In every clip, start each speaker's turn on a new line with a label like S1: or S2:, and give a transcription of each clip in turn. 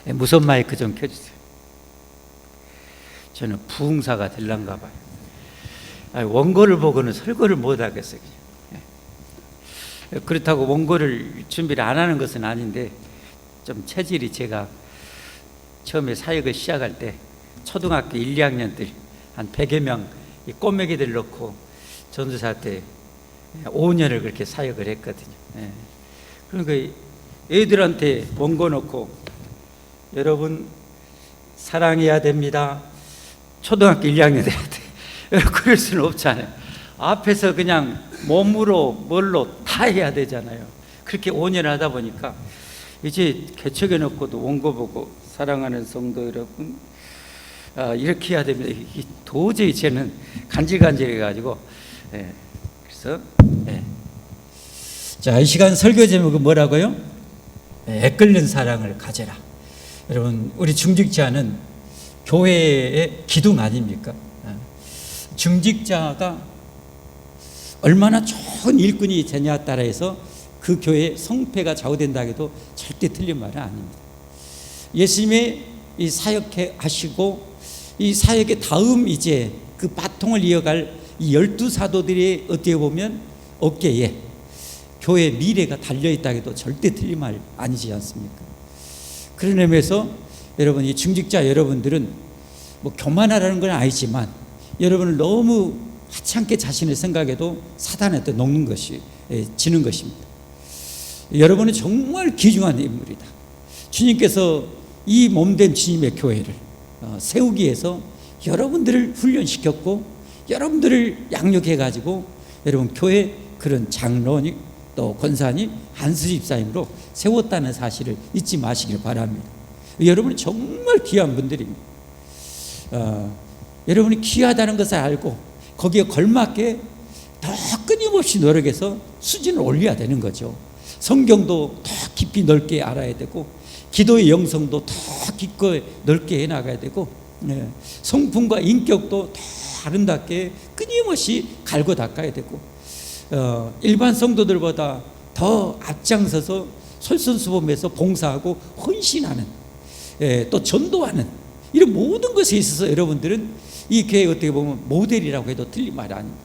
S1: 무선 마이크 좀 켜주세요. 저는 부흥사가 될란가 봐요. 원고를 보고는 설교를 못 하겠어요. 그렇다고 원고를 준비를 안 하는 것은 아닌데, 좀 체질이, 제가 처음에 사역을 시작할 때 초등학교 1, 2학년들 한 100여 명 이 꼬매기들 놓고 전도사 때 5년을 그렇게 사역을 했거든요. 그러니까 애들한테 원고 놓고, 여러분 사랑해야 됩니다. 초등학교 1, 2학년 애들 그럴 수는 없잖아요. 앞에서 그냥 몸으로 뭘로 다 해야 되잖아요. 그렇게 5년을 하다 보니까 이제 개척해 놓고도 원고 보고, 사랑하는 성도 여러분, 이렇게 해야 됩니다. 도저히 저는 간질간질해 가지고, 그래서 자, 이 시간 설교 제목은 뭐라고요? 애끓는 사랑을 가져라. 여러분, 우리 중직자는 교회의 기둥 아닙니까? 중직자가 얼마나 좋은 일꾼이 되냐에 따라서 그 교회의 성패가 좌우된다 해도 절대 틀린 말은 아닙니다. 예수님의 이 사역해 하시고, 이 사역의 다음 이제 그 바통을 이어갈 이 12사도들의 어떻게 보면 어깨에 교회의 미래가 달려있다 해도 절대 틀린 말 아니지 않습니까? 그런 의미에서 여러분, 이 중직자 여러분들은 뭐 교만하라는 건 아니지만, 여러분을 너무 하찮게 자신을 생각해도 사단한테 녹는 것이, 지는 것입니다. 여러분은 정말 귀중한 인물이다. 주님께서 이 몸된 주님의 교회를 세우기 위해서 여러분들을 훈련시켰고, 여러분들을 양육해 가지고 여러분 교회 그런 장로니 또 권사니 안수 집사님으로 세웠다는 사실을 잊지 마시길 바랍니다. 여러분은 정말 귀한 분들입니다. 여러분이 귀하다는 것을 알고 거기에 걸맞게 더 끊임없이 노력해서 수준을 올려야 되는 거죠. 성경도 더 깊이 넓게 알아야 되고, 기도의 영성도 더 깊고 넓게 해나가야 되고, 성품과 인격도 더 아름답게 끊임없이 갈고 닦아야 되고, 일반 성도들보다 더 앞장서서 솔선수범해서 봉사하고 헌신하는, 또 전도하는, 이런 모든 것에 있어서 여러분들은 이 교회 어떻게 보면 모델이라고 해도 틀린 말이 아닙니다.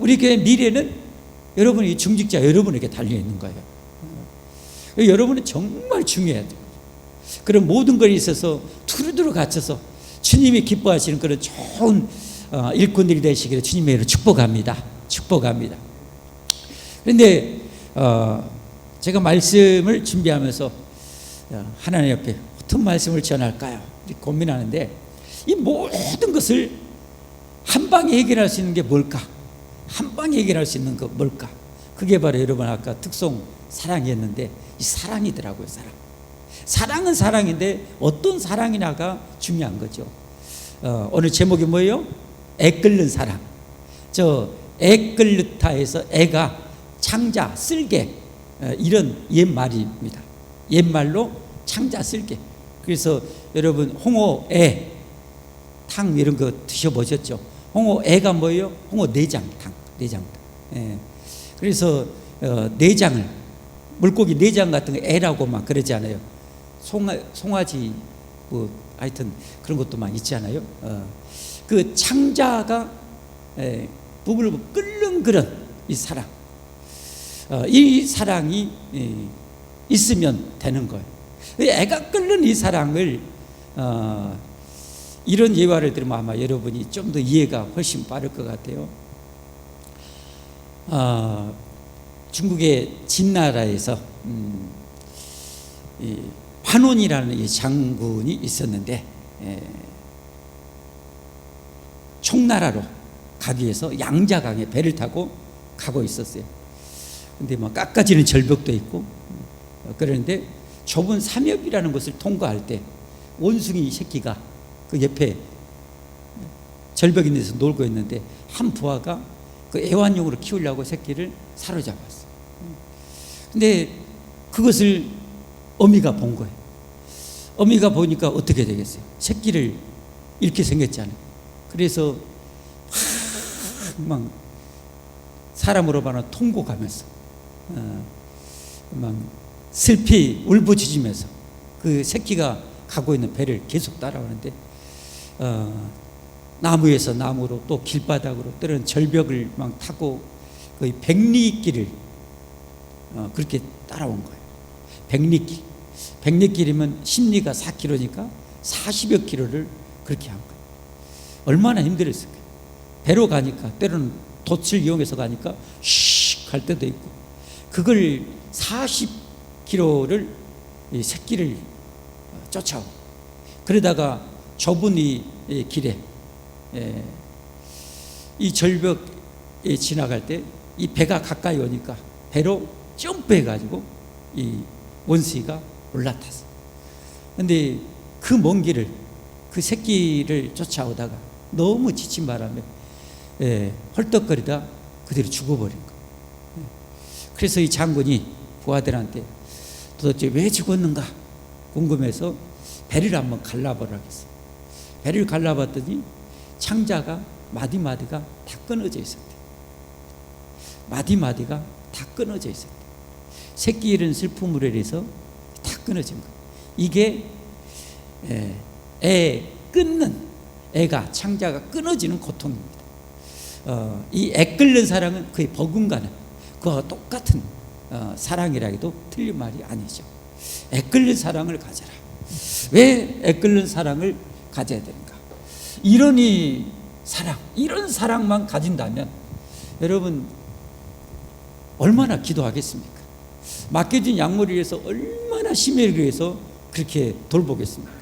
S1: 우리 교회 미래는 여러분이 중직자 여러분에게 달려있는 거예요. 여러분은 정말 중요해야 돼요. 그런 모든 것에 있어서 두루두루 갖춰서 주님이 기뻐하시는 그런 좋은 일꾼들이 되시기를 주님의 이름으로 축복합니다. 축복합니다. 그런데 제가 말씀을 준비하면서 하나님 옆에 어떤 말씀을 전할까요? 고민하는데, 이 모든 것을 한 방에 해결할 수 있는 게 뭘까? 한 방에 해결할 수 있는 거 뭘까? 그게 바로 여러분 아까 특송 사랑이었는데, 이 사랑이더라고요. 사랑은 사랑인데 어떤 사랑이냐가 중요한 거죠. 오늘 제목이 뭐예요? 애끓는 사랑. 저 애끓르타에서 애가 창자, 쓸개, 이런 옛말입니다. 옛말로 창자, 쓸개. 그래서 여러분 홍어, 애, 탕 이런 거 드셔보셨죠? 홍어, 애가 뭐예요? 홍어 내장탕, 내장탕. 그래서 내장을, 물고기 내장 같은 거 애라고 막 그러지 않아요? 송아지 뭐 하여튼 그런 것도 막 있잖아요. 그 창자가 부글부글 끓는 그런 이 사랑, 이 사랑이 있으면 되는 거예요. 애가 끓는 이 사랑을, 이런 예화를 들으면 아마 여러분이 좀 더 이해가 훨씬 빠를 것 같아요. 중국의 진나라에서 이 환원이라는 이 장군이 있었는데, 총나라로 가기 위해서 양자강에 배를 타고 가고 있었어요. 근데 뭐 깎아지는 절벽도 있고, 그런데 좁은 삼엽이라는 것을 통과할 때 원숭이 새끼가 그 옆에 절벽 있는 데서 놀고 있는데, 한 부하가 그 애완용으로 키우려고 새끼를 사로잡았어요. 근데 그것을 어미가 본 거예요. 어미가 보니까 어떻게 되겠어요? 새끼를 이렇게 생겼잖아요. 그래서 막 사람으로 봐는 통곡하면서 막 슬피 울부짖으면서 그 새끼가 가고 있는 배를 계속 따라오는데 나무에서 나무로 또 길바닥으로 때로는 절벽을 막 타고 거의 백리길을 그렇게 따라온 거예요. 백리길. 백리길이면 심리가 4km니까 40여 킬로를 그렇게 한 거예요. 얼마나 힘들었을까요? 배로 가니까 때로는 돛을 이용해서 가니까 슉 갈 때도 있고, 그걸 40km를 이 새끼를 쫓아오고, 그러다가 좁은 이 길에 이 절벽에 지나갈 때 이 배가 가까이 오니까 배로 점프해 가지고 이 원수가 올라탔어. 근데 그 먼 길을 그 새끼를 쫓아오다가 너무 지친 바람에 헐떡거리다 그대로 죽어버린 거예요. 그래서 이 장군이 부하들한테 도대체 왜 죽었는가 궁금해서 배를 한번 갈라보라겠어요. 배를 갈라봤더니 창자가 마디마디가 다 끊어져 있었대. 마디마디가 다 끊어져 있었대. 새끼 잃은 슬픔으로 인해서 다 끊어진 거예요. 이게 애 끊는, 애가 창자가 끊어지는 고통입니다. 이 애 끊는 사랑은 거의 버금가는 그와 똑같은 사랑이라 해도 틀린 말이 아니죠. 애 끊는 사랑을 가져라. 왜 애 끊는 사랑을 가져야 되는가? 이런 사랑만 가진다면 여러분 얼마나 기도하겠습니까? 맡겨진 약물을 위해서 얼마나 심혈을 위해서 그렇게 돌보겠습니까?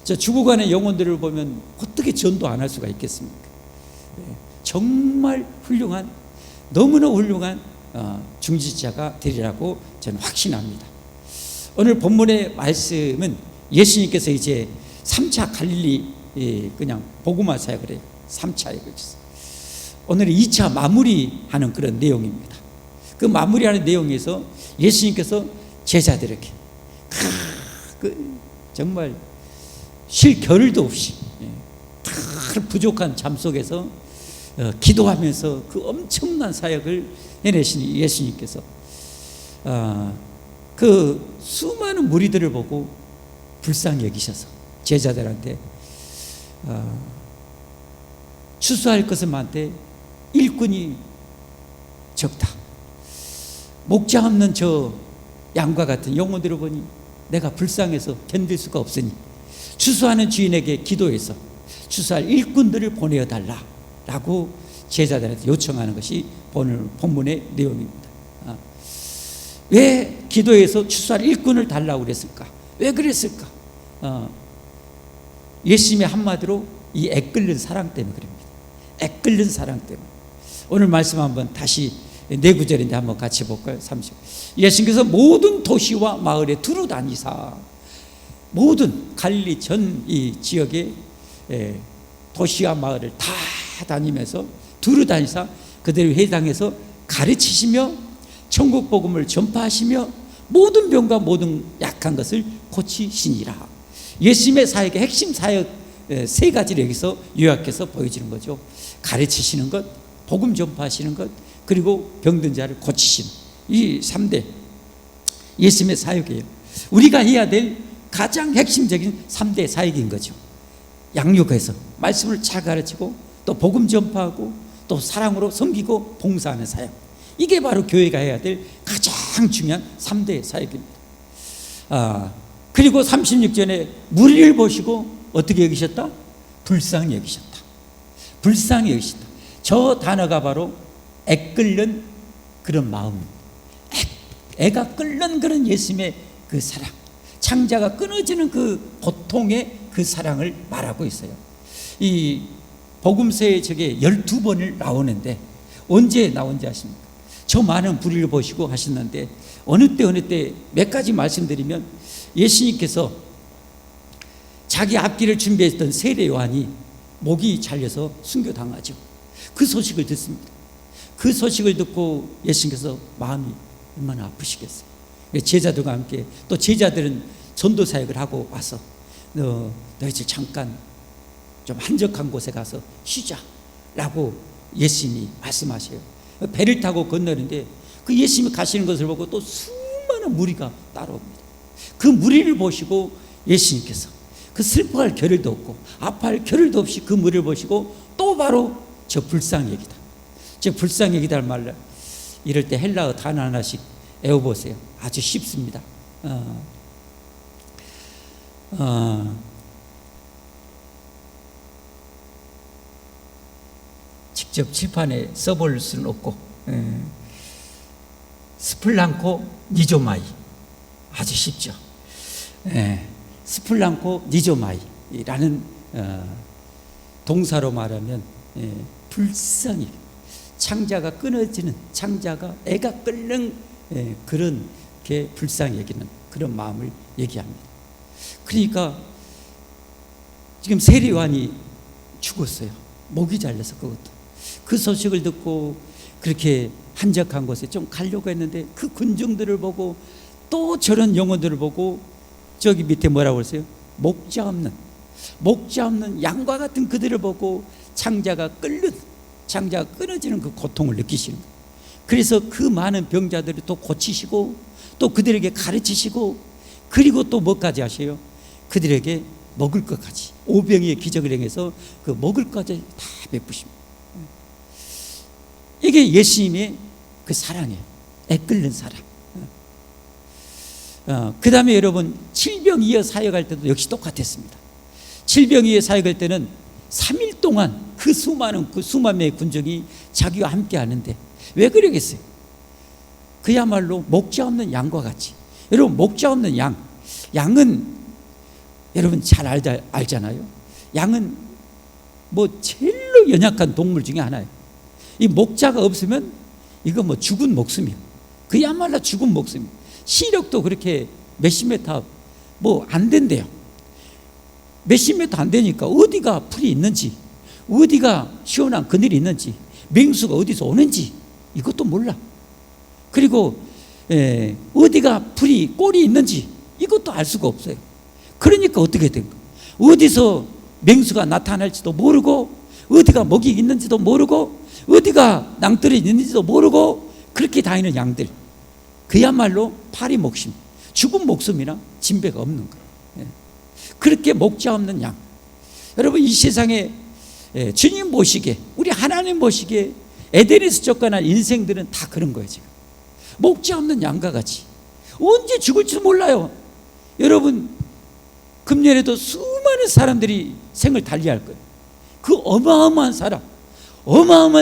S1: 죽어가는 영혼들을 보면 어떻게 전도 안 할 수가 있겠습니까? 정말 훌륭한, 너무나 훌륭한 중지자가 되리라고 저는 확신합니다. 오늘 본문의 말씀은 예수님께서 이제 3차 갈릴리 그냥 복음화 사역을 해요. 3차에 걸쳐서 오늘은 2차 마무리하는 그런 내용입니다. 그 마무리하는 내용에서 예수님께서 제자들에게 정말 쉴 겨를도 없이 부족한 잠 속에서 기도하면서 그 엄청난 사역을 해내신 예수님께서 그 수많은 무리들을 보고 불쌍히 여기셔서 제자들한테 추수할 것은 많되 일꾼이 적다. 목자 없는 저 양과 같은 영혼들을 보니 내가 불쌍해서 견딜 수가 없으니 추수하는 주인에게 기도해서 추수할 일꾼들을 보내어달라 라고 제자들한테 요청하는 것이 오늘 본문의 내용입니다. 왜 기도해서 추수할 일꾼을 달라고 그랬을까? 왜 그랬을까? 예수님의 한마디로 이 애끓는 사랑 때문에 그럽니다. 애끓는 사랑 때문에. 오늘 말씀 한번 다시 네 구절인데 한번 같이 볼까요? 30. 예수님께서 모든 도시와 마을에 두루 다니사, 모든 갈릴리 전 이 지역의 도시와 마을을 다 다니면서 두루 다니사 그들의 회당에서 가르치시며 천국 복음을 전파하시며 모든 병과 모든 약한 것을 고치시니라. 예수님의 사역의 핵심 사역 세 가지를 여기서 요약해서 보여주는 거죠. 가르치시는 것, 복음 전파하시는 것, 그리고 병든 자를 고치시는 이 3대 예수님의 사역이에요. 우리가 해야 될 가장 핵심적인 3대 사역인 거죠. 양육해서 말씀을 잘 가르치고 또 복음 전파하고 또 사랑으로 섬기고 봉사하는 사역. 이게 바로 교회가 해야 될 가장 중요한 3대 사역입니다. 그리고 36절에 무리를 보시고 어떻게 여기셨다? 불쌍히 여기셨다. 불쌍히 여기셨다. 저 단어가 바로 애 끓는 그런 마음, 애가 끓는 그런 예수님의 그 사랑, 창자가 끊어지는 그 고통의 그 사랑을 말하고 있어요. 이 복음서에 저게 12번을 나오는데 언제 나온지 아십니까? 저 많은 불의를 보시고 하셨는데 어느 때 몇 가지 말씀드리면 예수님께서 자기 앞길을 준비했던 세례 요한이 목이 잘려서 순교당하죠. 그 소식을 듣습니다. 그 소식을 듣고 예수님께서 마음이 얼마나 아프시겠어요. 제자들과 함께 또 제자들은 전도 사역을 하고 와서 너희 잠깐 좀 한적한 곳에 가서 쉬자라고 예수님이 말씀하셔요. 배를 타고 건너는데 그 예수님이 가시는 것을 보고 또 수많은 무리가 따라옵니다. 그 무리를 보시고 예수님께서 그 슬퍼할 겨를도 없고 아파할 겨를도 없이 그 무리를 보시고 또 바로 저 불쌍얘기다, 저 불쌍얘기다 말을 이럴 때 헬라어 단어 하나씩 외워보세요. 아주 쉽습니다. 직접 칠판에 써볼 수는 없고, 스플랑코 니조마이, 아주 쉽죠. 스플랑코 니조마이라는 동사로 말하면 불쌍히 창자가 끊어지는, 창자가 애가 끓는 그런 게 불쌍히 여기는 그런 마음을 얘기합니다. 그러니까 지금 세리요한이 죽었어요. 목이 잘려서. 그것도 그 소식을 듣고 그렇게 한적한 곳에 좀 가려고 했는데 그 군중들을 보고 또 저런 영혼들을 보고 저기 밑에 뭐라고 했어요? 목자 없는 양과 같은 그들을 보고 창자가 끊어지는 그 고통을 느끼시는 거예요. 그래서 그 많은 병자들을 또 고치시고 또 그들에게 가르치시고 그리고 또 뭐까지 하셔요? 그들에게 먹을 것까지, 오병이의 기적을 행해서 그 먹을 것까지 다 베푸십니다. 이게 예수님의 그 사랑이에요. 애끓는 사랑. 그 다음에 여러분, 칠병이어 사역할 때도 역시 똑같았습니다. 칠병이어 사역할 때는 3일 동안 그 수만 명의 군중이 자기와 함께 하는데 왜 그러겠어요? 그야말로 목자 없는 양과 같이. 여러분, 목자 없는 양은 여러분 잘 알잖아요. 양은 뭐 제일로 연약한 동물 중에 하나예요. 이 목자가 없으면 이거 뭐 죽은 목숨이에요. 그야말로 죽은 목숨이에요. 시력도 그렇게 몇십 미터 뭐 안 된대요. 몇십 미터 안 되니까 어디가 풀이 있는지, 어디가 시원한 그늘이 있는지, 맹수가 어디서 오는지 이것도 몰라. 그리고 어디가 풀이 꼴이 있는지 이것도 알 수가 없어요. 그러니까 어떻게 된 거예요? 어디서 맹수가 나타날지도 모르고, 어디가 먹이 있는지도 모르고, 어디가 낭떠러지 있는지도 모르고 그렇게 다니는 양들, 그야말로 파리목심, 죽은 목숨이나 진배가 없는 거예요. 그렇게 목자 없는 양. 여러분, 이 세상에 주님 보시기에, 우리 하나님 보시기에 에덴에서 쫓겨난 인생들은 다 그런 거예요. 지금 목자 없는 양과 같이 언제 죽을지도 몰라요. 여러분, 금년에도 수많은 사람들이 생을 달리할 거예요. 그 어마어마한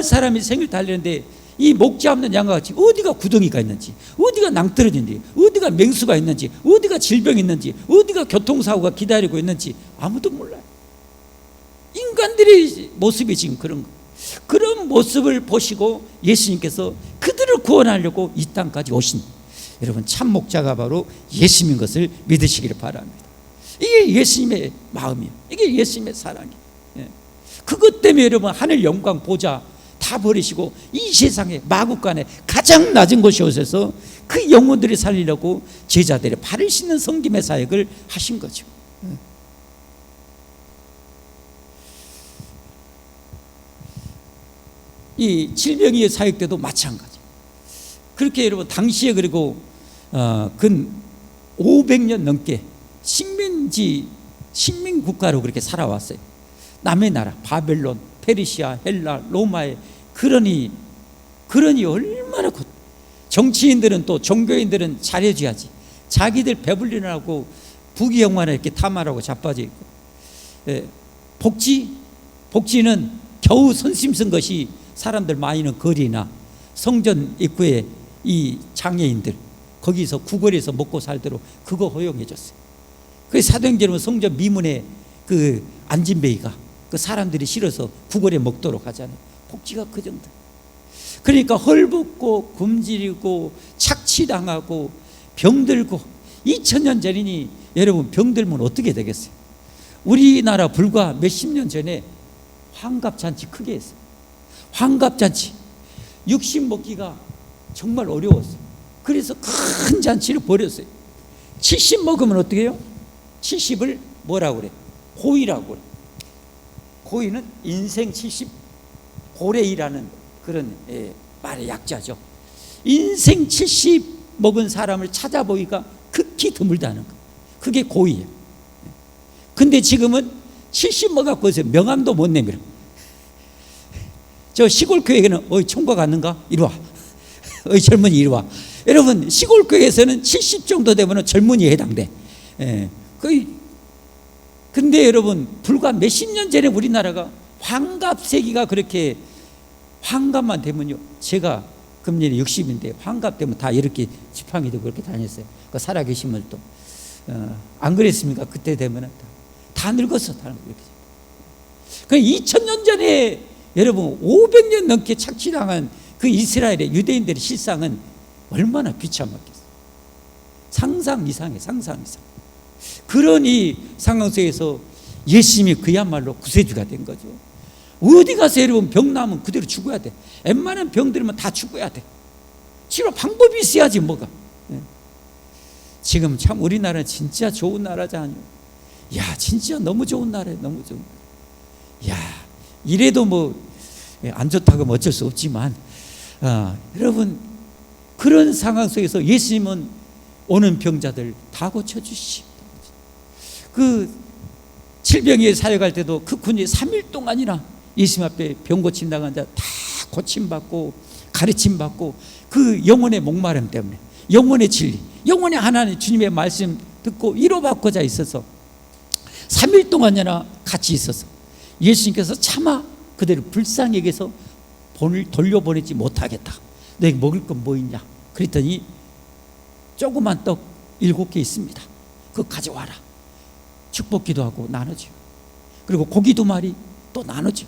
S1: 사람이 생을 달리는데 이 목자 없는 양과 같이 어디가 구덩이가 있는지, 어디가 낭떠러지인지, 어디가 맹수가 있는지, 어디가 질병이 있는지, 어디가 교통사고가 기다리고 있는지 아무도 몰라요. 인간들의 모습이 지금 그런 거예요. 그런 모습을 보시고 예수님께서 그들을 구원하려고 이 땅까지 오신, 여러분, 참 목자가 바로 예수님인 것을 믿으시기를 바랍니다. 이게 예수님의 마음이에요. 이게 예수님의 사랑이에요. 그것 때문에 여러분, 하늘 영광 보좌 다 버리시고 이 세상에 마국간에 가장 낮은 곳에 오셔서 그 영혼들을 살리려고 제자들의 발을 씻는 섬김의 사역을 하신 거죠. 이 칠병이의 사역 때도 마찬가지. 그렇게 여러분, 당시에 그리고 근 500년 넘게 식민 국가로 그렇게 살아왔어요. 남의 나라, 바벨론, 페르시아, 헬라, 로마에 그러니 얼마나 정치인들은 또 종교인들은 잘해줘야지. 자기들 배불리라고 부귀영화를 이렇게 탐하라고 자빠져 있고, 복지는 겨우 선심 쓴 것이 사람들 많이 있는 거리나 성전 입구에 이 장애인들 거기서 구걸해서 먹고 살도록 그거 허용해 줬어요. 그 사도행전은 성전 미문에 그 안진뱅이가 그 사람들이 싫어서 구걸해 먹도록 하잖아요. 복지가 그 정도. 그러니까 헐벗고 굶주리고 착취당하고 병들고 2000년 전이니 여러분, 병들면 어떻게 되겠어요? 우리나라 불과 몇십 년 전에 환갑잔치 크게 했어요. 환갑잔치, 육식 먹기가 정말 어려웠어요. 그래서 큰 잔치를 벌였어요. 70 먹으면 어떻게 해요? 70을 뭐라고 그래? 고의라고 그래. 고의는 인생 70 고래이라는 그런 말의 약자죠. 인생 70 먹은 사람을 찾아보기가 극히 드물다는 거. 그게 고의예요. 근데 지금은 70 먹었고 명함도 못 내밀어. 저 시골 교회에는 어이 총각 왔는가? 이리 와. 어이 젊은이 이리 와. 여러분 시골 교회에서는 70 정도 되면 젊은이에 해당돼. 근데 여러분 불과 몇십 년 전에 우리나라가 환갑세기가 그렇게 환갑만 되면요. 제가 금년에 60인데 환갑 되면 다 이렇게 지팡이도 그렇게 다녔어요. 살아계시면 또 안 그랬습니까? 그때 되면은 다 늙었어. 다 이렇게. 그 2000년 전에 여러분 500년 넘게 착취당한 그 이스라엘의 유대인들의 실상은 얼마나 비참했겠어요. 상상 이상해. 상상 이상. 그런 이 상황 속에서 예수님이 그야말로 구세주가 된 거죠. 어디 가서 여러분 병 나면 그대로 죽어야 돼. 웬만한 병 들으면 다 죽어야 돼. 치료 방법이 있어야지 뭐가. 지금 참 우리나라는 진짜 좋은 나라잖아요. 야 진짜 너무 좋은 나라예요. 너무 좋은 나라. 야 이래도 뭐 안 좋다고 어쩔 수 없지만 여러분 그런 상황 속에서 예수님은 오는 병자들 다 고쳐주십니다. 그 질병에 사역할 때도 그 군이 3일 동안이나 예수님 앞에 병 고친다고 하자 다 고침받고 가르침받고 그 영혼의 목마름 때문에 영혼의 진리, 영혼의 하나님 주님의 말씀 듣고 위로받고자 있어서 3일 동안이나 같이 있어서 예수님께서 차마 그대로 불쌍히 여겨서 돌려보내지 못하겠다. 너희 먹을 건 뭐 있냐? 그랬더니 조그만 떡 7개 있습니다. 그거 가져와라. 축복 기도하고 나누죠. 그리고 고기 2마리 또 나누죠.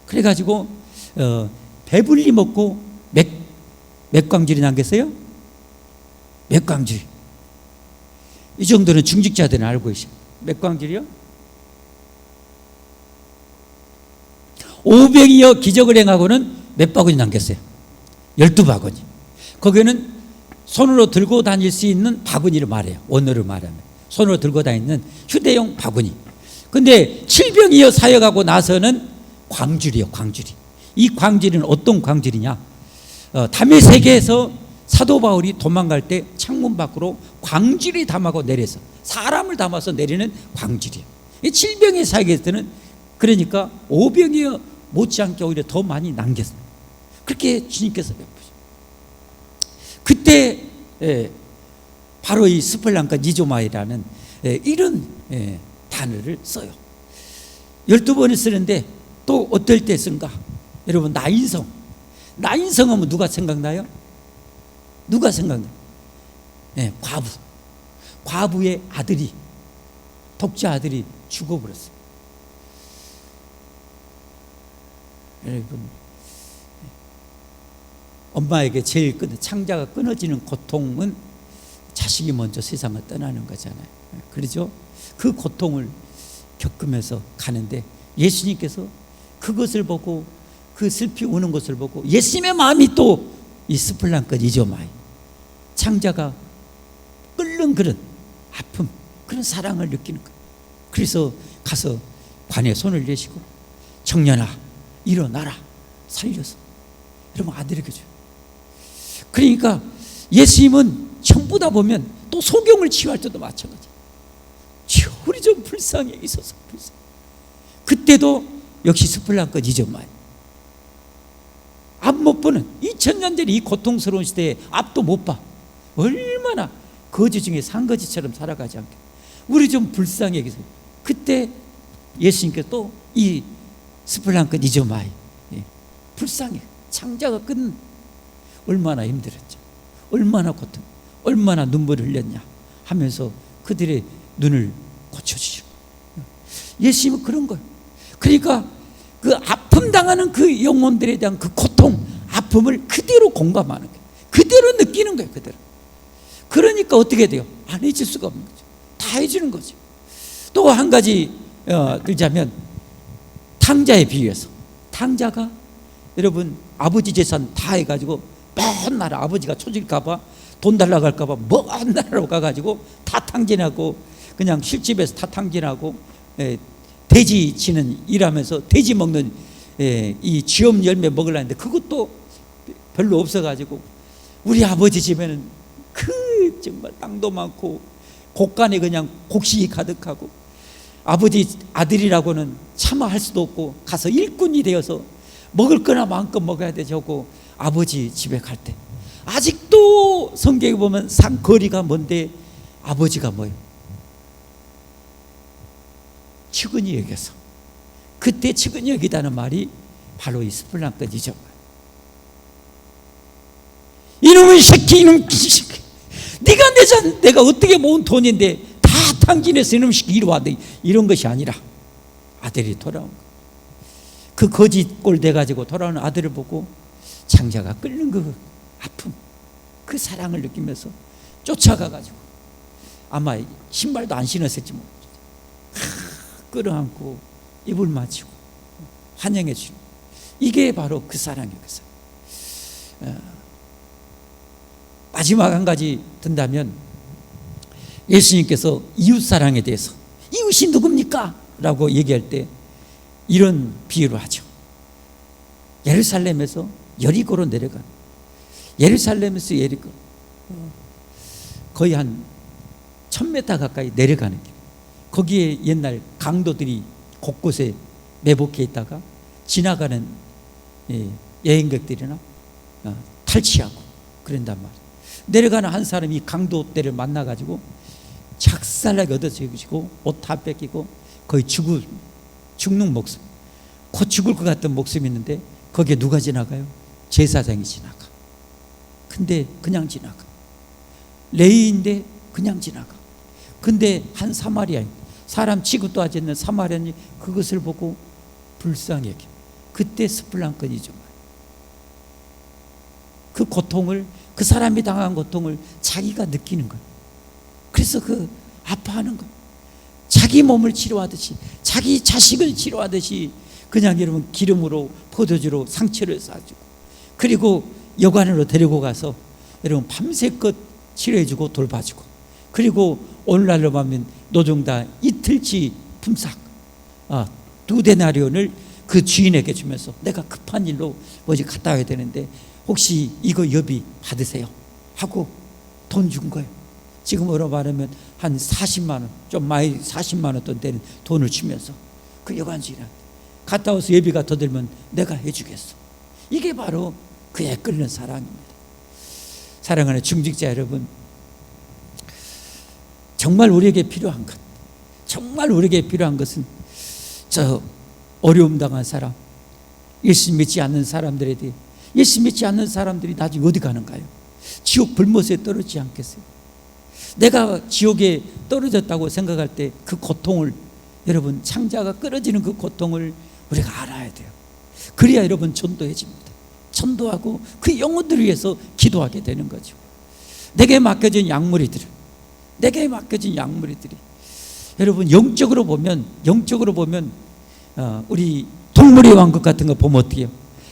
S1: 그래가지고 배불리 먹고 몇 광줄이 남겼어요? 몇 광줄? 이 정도는 중직자들은 알고 계셔. 몇 광줄이요? 500이여 기적을 행하고는 몇 바구니 남겼어요? 12바구니. 거기는 손으로 들고 다닐 수 있는 바구니를 말해요. 원어를 말하면 손으로 들고 다니는 휴대용 바구니. 근데 7병이여 사역하고 나서는 광줄이요. 광줄이. 이 광줄은 어떤 광줄이냐? 다메섹에서 사도 바울이 도망갈 때 창문 밖으로 광줄이 담아고 내려서 사람을 담아서 내리는 광줄이에요. 이 7병의 사역에 때는 그러니까 5병이여 못지않게 오히려 더 많이 남겼어요. 그렇게 주님께서 베푸죠. 그때 바로 이 스펠랑카 니조마이라는 이런 단어를 써요. 12번을 쓰는데 또 어떨 때 쓴가? 여러분 나인성. 나인성 하면 누가 생각나요? 누가 생각나요? 과부. 과부의 아들이 독자 아들이 죽어버렸어요. 여러분 엄마에게 제일 창자가 끊어지는 고통은 자식이 먼저 세상을 떠나는 거잖아요. 그렇죠? 그 고통을 겪으면서 가는데 예수님께서 그것을 보고 그 슬피 우는 것을 보고 예수님의 마음이 또 이 스플랑크 니조마이 창자가 끓는 그런 아픔, 그런 사랑을 느끼는 거예요. 그래서 가서 관에 손을 내시고 청년아 일어나라 살려서 여러분 아들에게 줘요. 그러니까 예수님은 전부 다 보면 또 소경을 치유할 때도 마찬가지. 우리 좀 불쌍히 있어서 불쌍히. 그때도 역시 스플랑크 니조마이 앞 못 보는 2000년 전에 이 고통스러운 시대에 앞도 못 봐. 얼마나 거지 중에 산거지처럼 살아가지 않게. 우리 좀 불쌍히 여기서 그때 예수님께서 또 이 스플랑크 니조마이 불쌍해. 창자가 끊는 얼마나 힘들었죠. 얼마나 고통, 얼마나 눈물을 흘렸냐 하면서 그들의 눈을 고쳐주시고 예수님은 그런 거예요. 그러니까 그 아픔 당하는 그 영혼들에 대한 그 고통, 아픔을 그대로 공감하는 거예요. 그대로 느끼는 거예요. 그대로. 그러니까 어떻게 돼요? 안 해줄 수가 없는 거죠. 다 해주는 거죠. 또 한 가지 들자면 탕자에 비유해서 탕자가 여러분 아버지 재산 다 해가지고 먼 나라 아버지가 초질까봐 돈 달라고 할까봐 먼 나라로 가가지고 다 탕진하고 그냥 실집에서 다 탕진하고 돼지 치는 일하면서 돼지 먹는 이 쥐엄 열매 먹으려는데 그것도 별로 없어가지고 우리 아버지 집에는 그 정말 땅도 많고 곡간에 그냥 곡식이 가득하고, 아버지 아들이라고는 차마 할 수도 없고 가서 일꾼이 되어서 먹을 거나 마음껏 먹어야 되고, 아버지 집에 갈 때 아직도 성경에 보면 거리가 먼데 아버지가 뭐예요? 측은히 여겨서, 그때 측은히 여기다는 말이 바로 이 스플랑끈이죠. 이놈의 새끼, 이놈 새끼, 내가 어떻게 모은 돈인데 다 탕진해서 이놈의 새끼 이리 와, 이런 것이 아니라 아들이 돌아온 거. 그 거짓골 돼가지고 돌아오는 아들을 보고 장자가 끓는 그 아픔, 그 사랑을 느끼면서 쫓아가가지고, 아마 신발도 안 신었을지 모르겠어요. 끌어안고 입을 맞추고 환영해 주는, 이게 바로 그 사랑이에요. 그 사랑. 마지막 한 가지 든다면, 예수님께서 이웃사랑에 대해서, 이웃이 누굽니까? 라고 얘기할 때 이런 비유를 하죠. 예루살렘에서 여리고로 내려간, 예루살렘에서 여리고 거의 한 1000m 가까이 내려가는 길, 거기에 옛날 강도들이 곳곳에 매복해 있다가 지나가는 여행객들이나 탈취하고 그런단 말이에요. 내려가는 한 사람이 강도들을 만나가지고 작살나게 얻어지고 옷 다 뺏기고 거의 죽는 목숨, 곧 죽을 것 같은 목숨이 있는데 거기에 누가 지나가요? 제사장이 지나가. 근데 그냥 지나가. 레위인데 그냥 지나가. 근데 한 사마리아인, 사람 취급도 하지 않는 사마리아인이 그것을 보고 불쌍히 여겨. 그때 스플랑끈이죠. 그 고통을, 그 사람이 당한 고통을 자기가 느끼는 거예요. 그래서 그 아파하는 거예요. 자기 몸을 치료하듯이, 자기 자식을 치료하듯이 그냥 여러분 기름으로, 포도주로 상처를 쏴주고, 그리고 여관으로 데리고 가서 여러분 밤새껏 치료해주고 돌봐주고, 그리고 오늘날로 보면 노동당 이틀치 품삯 2데나리온을 그 주인에게 주면서, 내가 급한 일로 뭐지 갔다 와야 되는데 혹시 이거 여비 받으세요 하고 돈 준 거예요. 지금으로 말하면 한 40만 원, 좀 많이 40만 원 돈 되는 돈을 주면서 그 여관 주인한테, 갔다 와서 예비가 더 들면 내가 해주겠어. 이게 바로 그의 끓는 사랑입니다. 사랑하는 중직자 여러분, 정말 우리에게 필요한 것, 정말 우리에게 필요한 것은 저 어려움 당한 사람, 예수 믿지 않는 사람들에 대해, 예수 믿지 않는 사람들이 나중에 어디 가는가요? 지옥 불못에 떨어지지 않겠어요? 내가 지옥에 떨어졌다고 생각할 때 그 고통을, 여러분 창자가 끊어지는 그 고통을 우리가 알아야 돼요. 그래야 여러분 전도해집니다. 전도하고 그 영혼들을 위해서 기도하게 되는 거죠. 내게 맡겨진 양무리들이 여러분 영적으로 보면 우리 동물의 왕국 같은 거 보면 어떻게 해요?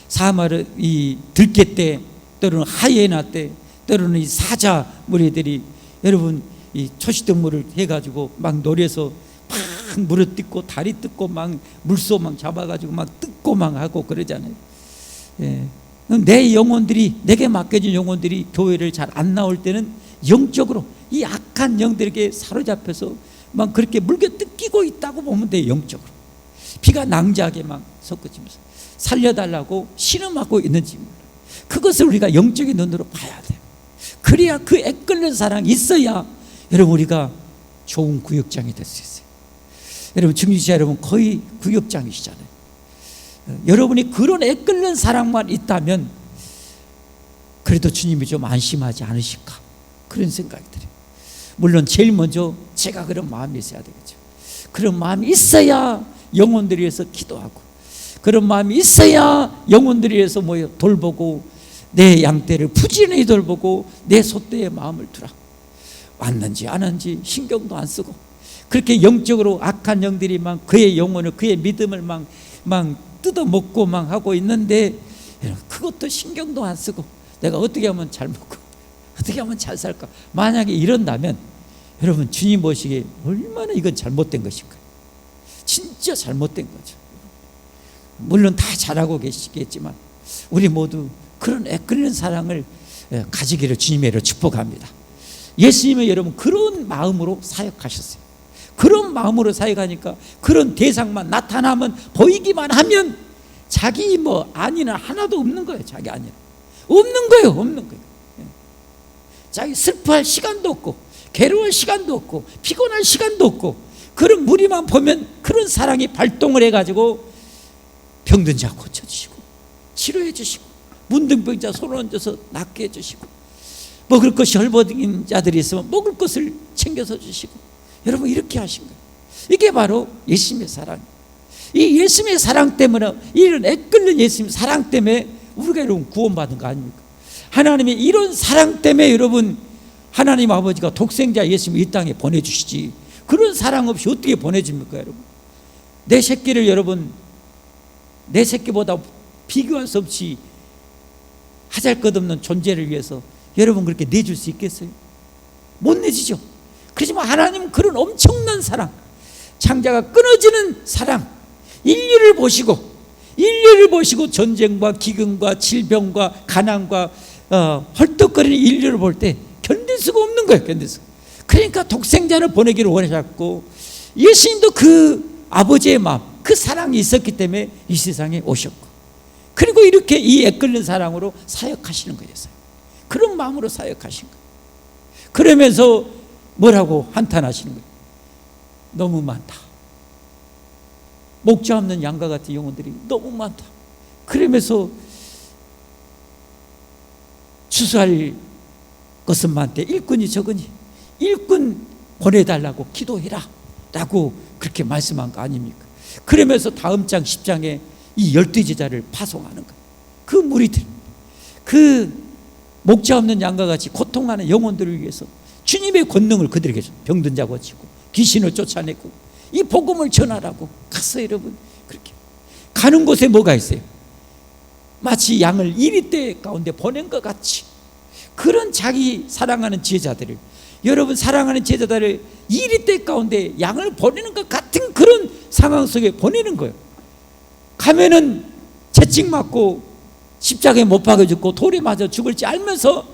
S1: 사마르 이 들깨 때, 때로는 하이에나 때, 때로는 이 사자 무리들이 여러분 이 초식동물을 해가지고 막 노려서 막 물을 뜯고 다리 뜯고 막 물소 막 잡아가지고 막 뜯고 막 하고 그러잖아요. 예. 내 영혼들이, 내게 맡겨진 영혼들이 교회를 잘 안 나올 때는 영적으로 이 악한 영들에게 사로잡혀서 막 그렇게 물겨 뜯기고 있다고 보면 돼요. 영적으로 피가 낭자하게 막 섞어지면서 살려달라고 신음하고 있는지 몰라요. 그것을 우리가 영적인 눈으로 봐야 돼요. 그래야 그 애끓는 사랑이 있어야 여러분 우리가 좋은 구역장이 될 수 있어요. 여러분 중직자 여러분 거의 구역장이시잖아요. 여러분이 그런 애끓는 사랑만 있다면 그래도 주님이 좀 안심하지 않으실까, 그런 생각이 들어요. 물론 제일 먼저 제가 그런 마음이 있어야 되겠죠. 그런 마음이 있어야 영혼들을 위해서 기도하고, 그런 마음이 있어야 영혼들을 위해서 모여 돌보고, 내 양떼를 부지런히 돌보고 내 소떼의 마음을 두라. 왔는지 안 왔는지 신경도 안 쓰고 그렇게 영적으로 악한 영들이 막 그의 영혼을, 그의 믿음을 막 뜯어먹고 막 하고 있는데 그것도 신경도 안 쓰고 내가 어떻게 하면 잘 먹고 어떻게 하면 잘 살까, 만약에 이런다면 여러분 주님 보시기에 얼마나 이건 잘못된 것인가. 진짜 잘못된 거죠. 물론 다 잘하고 계시겠지만 우리 모두 그런 애끓는 사랑을 가지기를 주님의 이름으로 축복합니다. 예수님은 여러분 그런 마음으로 사역하셨어요. 그런 마음으로 사역하니까 그런 대상만 나타나면, 보이기만 하면 자기 안위는 하나도 없는 거예요. 자기 안위는 없는 거예요. 없는 거예요. 자기 슬퍼할 시간도 없고, 괴로울 시간도 없고, 피곤할 시간도 없고, 그런 무리만 보면 그런 사랑이 발동을 해가지고 병든 자 고쳐주시고, 치료해 주시고, 문둥병자 손을 얹어서 낫게 해주시고, 먹을 것이 헐벗은 자들이 있으면 먹을 것을 챙겨서 주시고, 여러분 이렇게 하신 거예요. 이게 바로 예수님의 사랑. 이 예수님의 사랑 때문에, 이런 애끓는 예수님의 사랑 때문에 우리가 여러분 구원받은 거 아닙니까? 하나님의 이런 사랑 때문에 여러분, 하나님 아버지가 독생자 예수님을 이 땅에 보내주시지, 그런 사랑 없이 어떻게 보내줍니까? 여러분, 내 새끼를 여러분, 내 새끼보다 비교할 수 없이 하잘것없는 존재를 위해서 여러분 그렇게 내줄 수 있겠어요? 못 내주죠. 그렇지만 하나님은 그런 엄청난 사랑, 창자가 끊어지는 사랑, 인류를 보시고 전쟁과 기근과 질병과 가난과 헐떡거리는 인류를 볼 때 견딜 수가 없는 거예요. 견딜 수가. 그러니까 독생자를 보내기를 원하셨고, 예수님도 그 아버지의 마음, 그 사랑이 있었기 때문에 이 세상에 오셨고, 그리고 이렇게 이 애끓는 사랑으로 사역하시는 거였어요. 그런 마음으로 사역하신 거예요. 그러면서 뭐라고 한탄하시는 거예요? 너무 많다. 목자 없는 양과 같은 영혼들이 너무 많다. 그러면서 추수할 것은 많대, 일꾼이 적으니 일꾼 보내달라고 기도해라 라고 그렇게 말씀한 거 아닙니까? 그러면서 다음 장 10장에 이 12제자를 파송하는 거예요. 그 무리들, 그 목자 없는 양과 같이 고통하는 영혼들을 위해서 주님의 권능을 그들에게 줘. 병든 자 고치고, 귀신을 쫓아내고, 이 복음을 전하라고 가서 여러분 그렇게 가는 곳에 뭐가 있어요? 마치 양을 이리떼 가운데 보낸 것 같이, 그런 자기 사랑하는 제자들을, 여러분 사랑하는 제자들을 이리떼 가운데 양을 보내는 것 같은 그런 상황 속에 보내는 거예요. 가면은 채찍 맞고 십자가에 못 박아 죽고 돌에 맞아 죽을지 알면서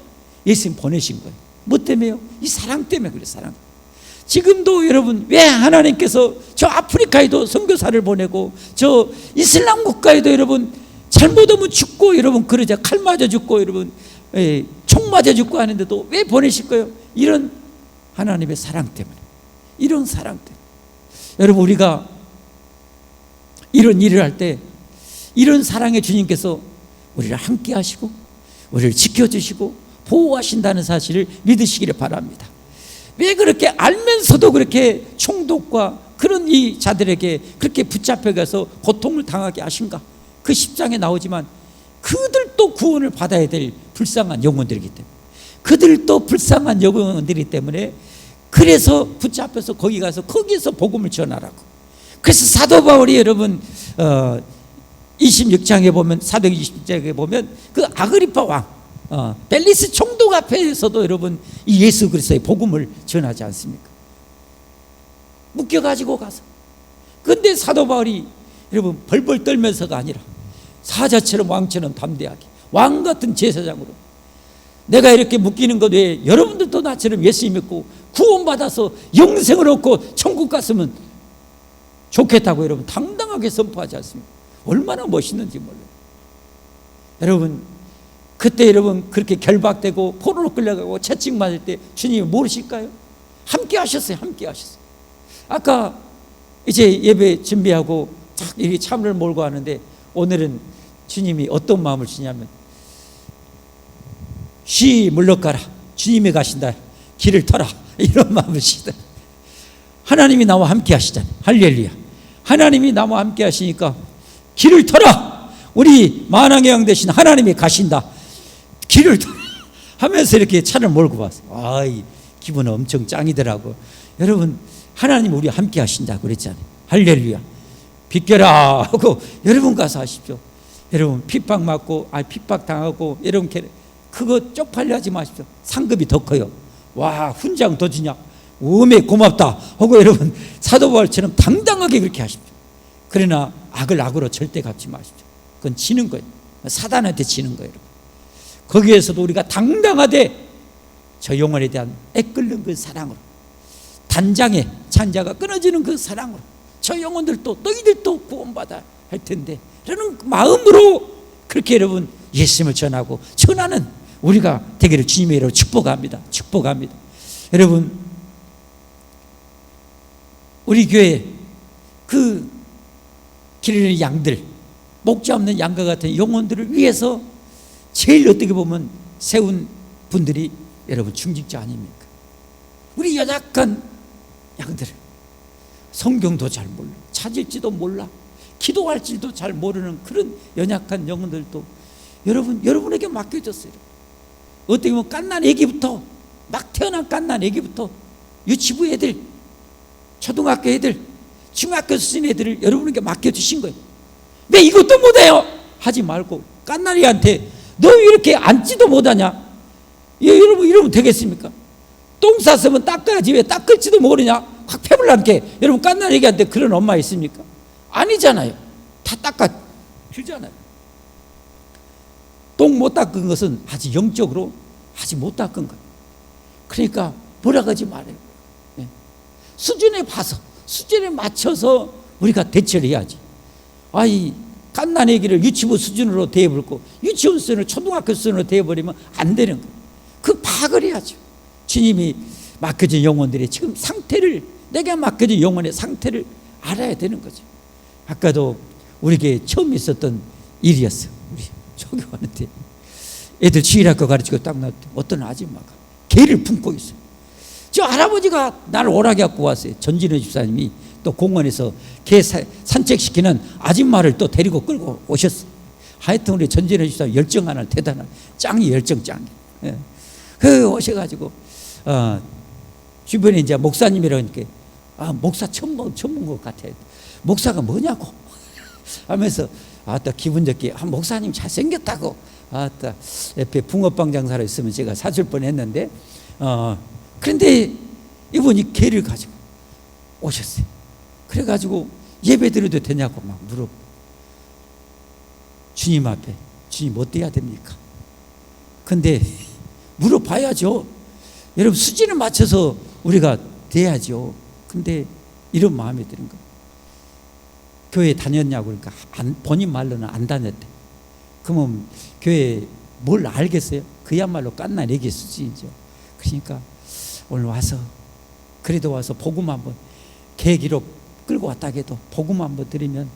S1: 예수님 보내신 거예요. 뭐 때문에요? 이 사랑 때문에 그래요. 사랑. 지금도 여러분 왜 하나님께서 저 아프리카에도 선교사를 보내고, 저 이슬람 국가에도 여러분 잘못하면 죽고, 여러분 그러자 칼 맞아 죽고, 여러분 총 맞아 죽고 하는데도 왜 보내실 거예요? 이런 하나님의 사랑 때문에, 이런 사랑 때문에. 여러분 우리가 이런 일을 할 때 이런 사랑의 주님께서 우리를 함께 하시고 우리를 지켜주시고 보호하신다는 사실을 믿으시기를 바랍니다. 왜 그렇게 알면서도 그렇게 총독과 그런 이 자들에게 그렇게 붙잡혀가서 고통을 당하게 하신가? 그 10장에 나오지만 그들도 구원을 받아야 될 불쌍한 영혼들이기 때문에, 그들도 불쌍한 영혼들이기 때문에, 그래서 붙잡혀서 거기 가서 거기서 복음을 전하라고. 그래서 사도 바울이 여러분 26장에 보면, 사도행 26장에 보면 그 아그리파 왕 벨리스 총독 앞에서도 여러분 이 예수 그리스도의 복음을 전하지 않습니까? 묶여가지고 가서. 근데 사도 바울이 여러분 벌벌 떨면서가 아니라 사자처럼 왕처럼 담대하게, 왕 같은 제사장으로, 내가 이렇게 묶이는 것 외에 여러분들도 나처럼 예수 믿고 구원받아서 영생을 얻고 천국 갔으면 좋겠다고 여러분 당당하게 선포하지 않습니까? 얼마나 멋있는지 몰라요. 여러분 그때 여러분 그렇게 결박되고 포로로 끌려가고 채찍 맞을 때 주님이 모르실까요? 함께 하셨어요. 함께 하셨어요. 아까 이제 예배 준비하고 이렇게 차문을 몰고 하는데, 오늘은 주님이 어떤 마음을 주냐면, 쉬 물러가라, 주님이 가신다, 길을 터라, 이런 마음을 주시다. 하나님이 나와 함께 하시잖아요. 할렐루야. 하나님이 나와 함께 하시니까 길을 터라, 우리 만왕의 왕 되신 하나님이 가신다, 길을 터라 하면서 이렇게 차를 몰고 왔어요. 아이, 기분은 엄청 짱이더라고. 여러분 하나님 우리 함께 하신다고 그랬잖아요. 할렐루야. 비켜라 하고 여러분 가서 하십시오. 여러분 핍박 맞고 핍박 당하고 여러분 그거 쪽팔려 하지 마십시오. 상급이 더 커요. 와, 훈장 더 주냐, 오메 고맙다 하고 여러분 사도 바울처럼 당당하게 그렇게 하십시오. 그러나 악을 악으로 절대 갚지 마십시오. 그건 지는 거예요. 사단한테 지는 거예요. 여러분. 거기에서도 우리가 당당하되 저 영혼에 대한 애끓는 그 사랑으로, 단장의 창자가 끊어지는 그 사랑으로 저 영혼들도 너희들도 구원받아 할 텐데 라는 마음으로 그렇게 여러분 예수님을 전하고 전하는 우리가 되기를 주님의 이름으로 축복합니다. 축복합니다. 여러분, 우리 교회 그 기르는 양들, 목자 없는 양과 같은 영혼들을 위해서 제일 어떻게 보면 세운 분들이 여러분 중직자 아닙니까? 우리 연약한 양들, 성경도 잘 몰라, 찾을지도 몰라, 기도할 줄도 잘 모르는 그런 연약한 영혼들도 여러분에게 맡겨졌어요. 어떻게 보면 갓난 애기부터, 막 태어난 갓난 애기부터 유치부 애들, 초등학교 애들, 중학교 수준 애들을 여러분에게 맡겨주신 거예요. 왜 이것도 못해요? 하지 말고 갓난이한테 너 왜 이렇게 앉지도 못하냐? 여러분 이러면 되겠습니까? 똥 쌌으면 닦아야지 왜 닦을지도 모르냐? 확 패불남게 여러분 갓난 애기한테 그런 엄마 있습니까? 아니잖아요. 다 닦아주잖아요. 똥 못 닦은 것은 아직 영적으로 아직 못 닦은 거예요. 그러니까 뭐라 하지 말아요. 수준에 봐서, 수준에 맞춰서 우리가 대처를 해야지. 아이 갓난 애기를 유치부 수준으로 대해버리고 유치원 수준으로 초등학교 수준으로 대해버리면 안 되는 거예요. 그 파악을 해야죠. 주님이 맡겨진 영혼들의 지금 상태를, 내가 맡겨진 영혼의 상태를 알아야 되는 거죠. 아까도 우리 교회에 처음 있었던 일이었어요. 우리 조교하는데 애들 주일학교 가르치고 딱 나왔더니 어떤 아줌마가 개를 품고 있어요. 저 할아버지가 나를 오라게 갖고 왔어요. 전진우 집사님이 또 공원에서 개 산책시키는 아줌마를 또 데리고 끌고 오셨어요. 하여튼 우리 전진우 집사님 열정 하나 대단한 짱이, 열정 짱이. 그 오셔가지고 주변에 이제 목사님이라니까 목사 처음 본 것 같아요. 목사가 뭐냐고 하면서 아따 기분 좋게 목사님 잘생겼다고, 아따 옆에 붕어빵 장사로 있으면 제가 사줄 뻔했는데 그런데 이분이 개를 가지고 오셨어요. 그래가지고 예배 드려도 되냐고 막 물어보고, 주님 앞에 주님 어때야 됩니까? 근데 물어봐야죠. 여러분 수준에 맞춰서 우리가 돼야죠. 근데 이런 마음이 드는 거예요. 교회 다녔냐고 그러니까 본인 말로는 안 다녔대. 그러면 교회 뭘 알겠어요? 그야말로 깐난 애기 수준이죠. 그러니까 오늘 와서 그래도 와서 복음 한번 계기로 끌고 왔다 해도 복음 한번 드리면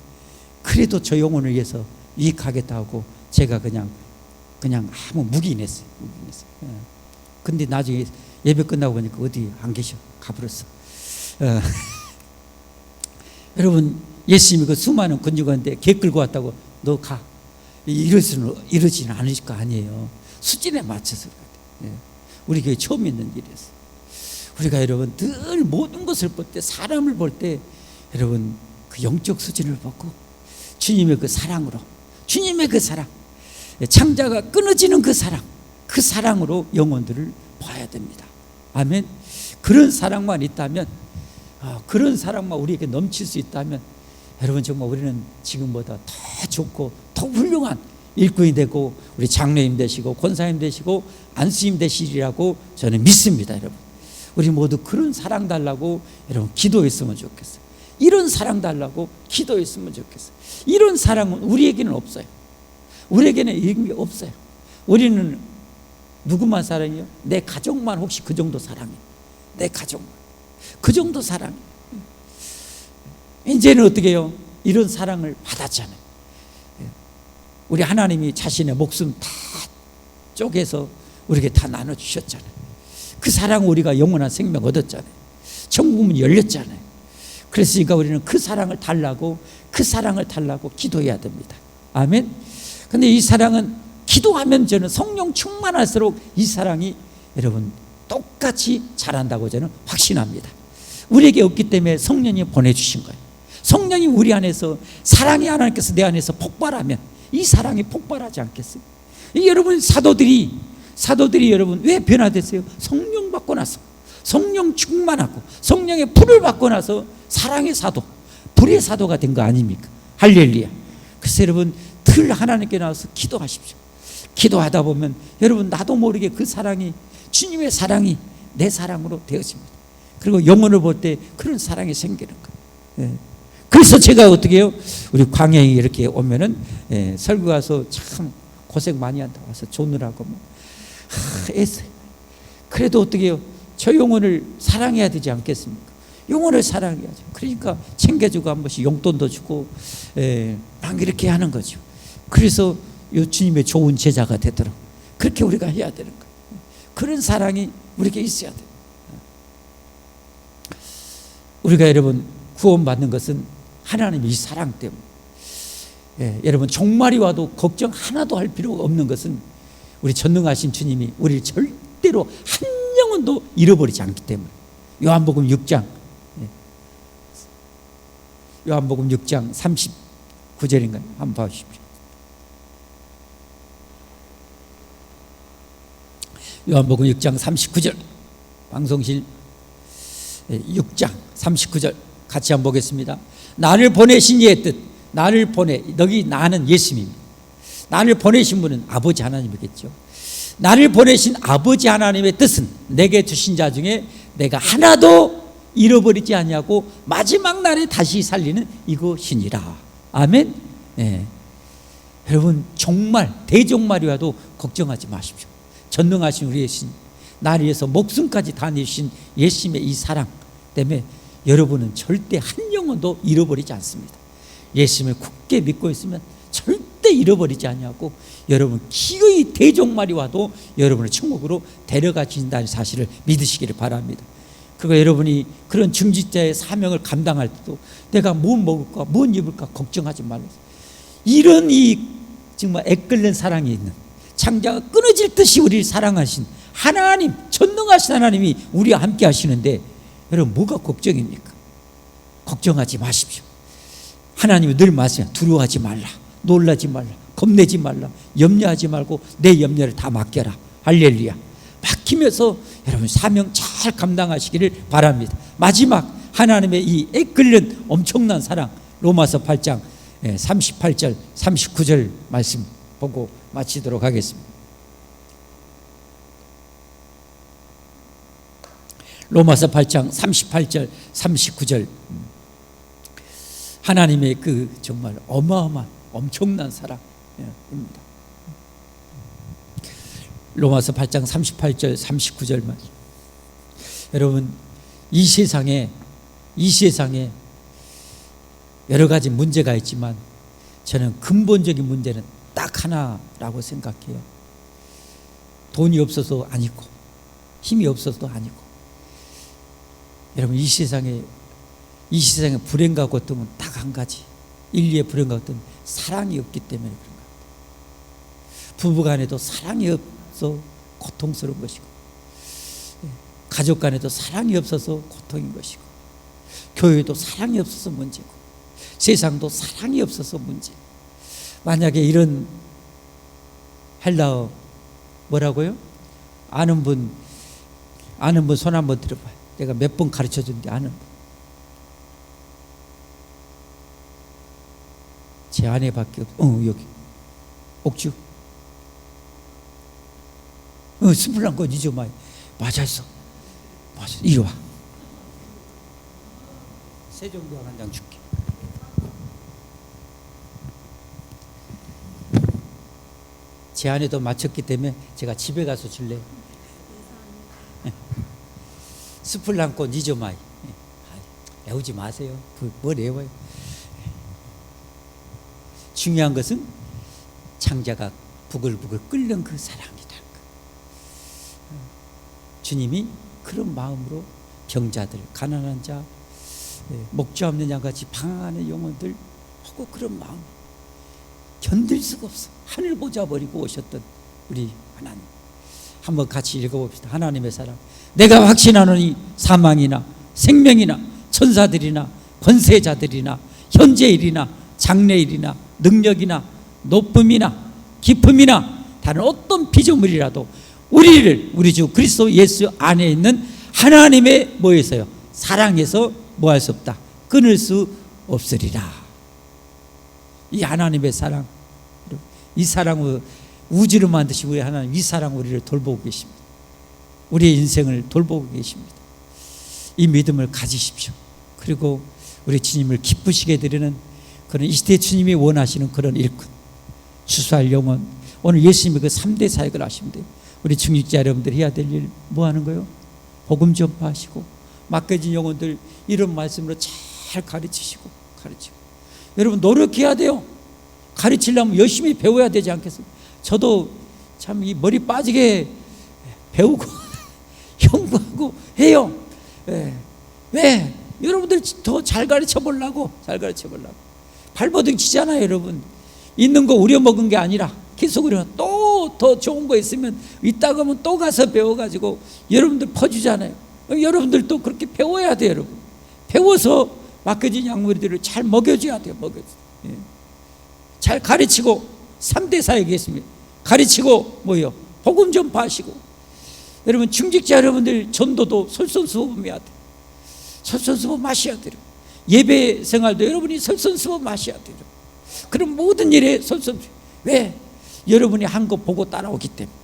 S1: 그래도 저 영혼을 위해서 유익하겠다 하고 제가 그냥 아무 묵인했어요. 근데 나중에 예배 끝나고 보니까 어디 안 계셔, 가버렸어. 여러분 예수님이 그 수많은 군중한테 개 끌고 왔다고 너 가, 이러지는 않을 거 아니에요. 수준에 맞춰서 그래요. 우리 교회 처음 있는 일이었어요. 우리가 여러분 늘 모든 것을 볼 때, 사람을 볼 때 여러분 그 영적 수준을 보고 주님의 그 사랑으로, 주님의 그 사랑, 창자가 끊어지는 그 사랑으로 영혼들을 봐야 됩니다. 아멘. 그런 사랑만 있다면, 그런 사랑만 우리에게 넘칠 수 있다면 여러분 정말 우리는 지금보다 더 좋고 더 훌륭한 일꾼이 되고 우리 장로님 되시고 권사님 되시고 안수님 되시리라고 저는 믿습니다. 여러분 우리 모두 그런 사랑 달라고 여러분 기도했으면 좋겠어요. 이런 사랑 달라고 기도했으면 좋겠어요. 이런 사랑은 우리에게는 없어요. 우리에게는 의미 없어요. 우리는 누구만 사랑해요? 내 가족만 혹시 그 정도 사랑해요. 내 가족만 그 정도 사랑. 이제는 어떻게 해요? 이런 사랑을 받았잖아요. 우리 하나님이 자신의 목숨 다 쪼개서 우리에게 다 나눠주셨잖아요. 그 사랑 우리가 영원한 생명 얻었잖아요. 천국문 열렸잖아요. 그랬으니까 우리는 그 사랑을 달라고 기도해야 됩니다. 아멘. 근데 이 사랑은 기도하면 저는 성령 충만할수록 이 사랑이 여러분 똑같이 자란다고 저는 확신합니다. 우리에게 없기 때문에 성령이 보내주신 거예요. 성령이 우리 안에서, 사랑이 하나님께서 내 안에서 폭발하면 이 사랑이 폭발하지 않겠어요? 여러분 사도들이 여러분 왜 변화됐어요? 성령 받고 나서, 성령 충만하고 성령의 불을 받고 나서 사랑의 사도, 불의 사도가 된 거 아닙니까? 할렐루야. 그래서 여러분 늘 하나님께 나와서 기도하십시오. 기도하다 보면 여러분 나도 모르게 그 사랑이 주님의 사랑이 내 사랑으로 되어집니다. 그리고 영혼을 볼 때 그런 사랑이 생기는 거예요. 그래서 제가 어떻게 해요? 우리 광야에 이렇게 오면은 설교 가서 참 고생 많이 한다 와서 조느라고 애써요. 그래도 어떻게 해요? 저 영혼을 사랑해야 되지 않겠습니까? 영혼을 사랑해야죠. 그러니까 챙겨주고 한 번씩 용돈도 주고 막 이렇게 하는 거죠. 그래서 주님의 좋은 제자가 되도록 그렇게 우리가 해야 되는 거예요. 그런 사랑이 우리에게 있어야 돼요. 우리가 여러분 구원받는 것은 하나님의 이 사랑 때문에. 여러분 종말이 와도 걱정 하나도 할 필요가 없는 것은 우리 전능하신 주님이 우리를 절대로 한 영혼도 잃어버리지 않기 때문에. 요한복음 6장 39절인가요? 한번 봐주십시오. 요한복음 6장 39절 방송실 6장 39절 같이 한번 보겠습니다. 나를 보내신 이의 뜻, 나를 보내, 여기 나는 예수님입니다. 나를 보내신 분은 아버지 하나님이겠죠. 나를 보내신 아버지 하나님의 뜻은 내게 주신 자 중에 내가 하나도 잃어버리지 아니하고 마지막 날에 다시 살리는 이것이니라. 아멘. 여러분 종말, 대종말이 와도 걱정하지 마십시오. 전능하신 우리 예수님, 나를 위해서 목숨까지 다 내주신 예수님의 이 사랑 때문에 여러분은 절대 한 영혼도 잃어버리지 않습니다. 예수님을 굳게 믿고 있으면 절대 잃어버리지 아니하고 여러분 기어이 대종말이 와도 여러분을 천국으로 데려가 주신다는 사실을 믿으시기를 바랍니다. 그리고 여러분이 그런 중직자의 사명을 감당할 때도 내가 뭘 먹을까, 뭘 입을까 걱정하지 말라. 이런 이 정말 애끓는 사랑이 있는 창자가 끊어질 듯이 우리를 사랑하신 하나님, 전능하신 하나님이 우리와 함께 하시는데 여러분 뭐가 걱정입니까? 걱정하지 마십시오. 하나님이 늘 말씀해요. 두려워하지 말라, 놀라지 말라, 겁내지 말라, 염려하지 말고 내 염려를 다 맡겨라. 할렐루야. 맡기면서 여러분 사명 잘 감당하시기를 바랍니다. 마지막 하나님의 이 애끓는 엄청난 사랑, 로마서 8장 38절 39절 말씀 보고 마치도록 하겠습니다. 로마서 8장 38절 39절 하나님의 그 정말 어마어마한 엄청난 사랑입니다. 로마서 8장 38절 39절 말씀. 여러분 이 세상에 여러 가지 문제가 있지만 저는 근본적인 문제는 딱 하나라고 생각해요. 돈이 없어서 아니고 힘이 없어서도 아니고 여러분 이 세상에 불행과 고통은 딱 한 가지, 인류의 불행과 고통은 사랑이 없기 때문에 그런 것 같아요. 부부간에도 사랑이 없어 고통스러운 것이고 가족 간에도 사랑이 없어서 고통인 것이고 교회도 사랑이 없어서 문제고 세상도 사랑이 없어서 문제. 만약에 이런 헬라어 뭐라고요? 아는 분 손 한번 들어봐요. 내가 몇 번 가르쳐준데 아는 분. 제 아내밖에 여기 옥주 스물한 건 이제 맞았어. 이리 와. 세종대왕 한 장 줄게. 제 아내도 맞췄기 때문에 제가 집에 가서 줄래. 숲을 안고 니조마이. 애우지 마세요. 뭘 애워요. 중요한 것은 창자가 부글부글 끓는 그 사랑이다. 주님이 그런 마음으로 병자들, 가난한 자, 목자 없는 양같이 방황하는 영혼들 하고 그런 마음 견딜 수가 없어. 하늘 보자 버리고 오셨던 우리 하나님. 한번 같이 읽어봅시다. 하나님의 사랑. 내가 확신하노니 사망이나 생명이나 천사들이나 권세자들이나 현재일이나 장래일이나 능력이나 높음이나 깊음이나 다른 어떤 피조물이라도 우리 주 그리스도 예수 안에 있는 하나님의 뭐에서요? 사랑에서 뭐 할 수 없다. 끊을 수 없으리라. 이 하나님의 사랑, 이 사랑을 우주를 만드시고 우리 하나님 이 사랑 우리를 돌보고 계십니다. 우리의 인생을 돌보고 계십니다. 이 믿음을 가지십시오. 그리고 우리 주님을 기쁘시게 드리는 그런 이 시대 주님이 원하시는 그런 일꾼, 추수할 영혼. 오늘 예수님이 그 3대 사역을 하시는데 우리 중직자 여러분들이 해야 될 일 뭐 하는 거예요? 복음 전파하시고 맡겨진 영혼들 이런 말씀으로 잘 가르치시고. 여러분 노력해야 돼요. 가르치려면 열심히 배워야 되지 않겠어요? 저도 참 이 머리 빠지게 배우고 연구하고 해요. 왜? 여러분들 더 잘 가르쳐 보려고. 발버둥 치잖아요. 여러분 있는 거 우려먹은 게 아니라 계속 또 더 좋은 거 있으면 있다 그러면 또 가서 배워가지고 여러분들 퍼주잖아요. 여러분들도 그렇게 배워야 돼요. 여러분 배워서 맡겨진 양무리들을 잘 먹여줘야 돼요. 잘 가르치고 3대 사역이 있습니다. 가르치고 복음 전파하시고. 여러분 중직자 여러분들 전도도 솔선수범해야 돼요. 솔선수범하셔야 돼요. 예배 생활도 여러분이 솔선수범하셔야 돼요. 그럼 모든 일에 솔선수범. 왜? 여러분이 한 거 보고 따라오기 때문에.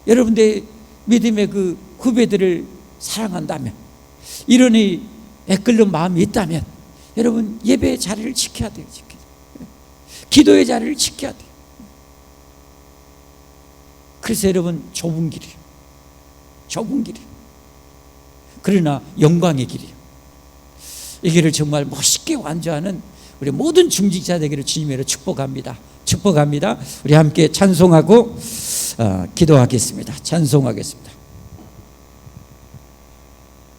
S1: 여러분들의 믿음의 그 후배들을 사랑한다면, 이러니 애끓는 마음이 있다면 여러분 예배의 자리를 지켜야 돼요. 기도의 자리를 지켜야 돼요. 그래서 여러분 좁은 길이에요. 그러나 영광의 길이에요. 이 길을 정말 멋있게 완주하는 우리 모든 중직자 되기를 주님으로 축복합니다. 우리 함께 찬송하고 기도하겠습니다. 찬송하겠습니다.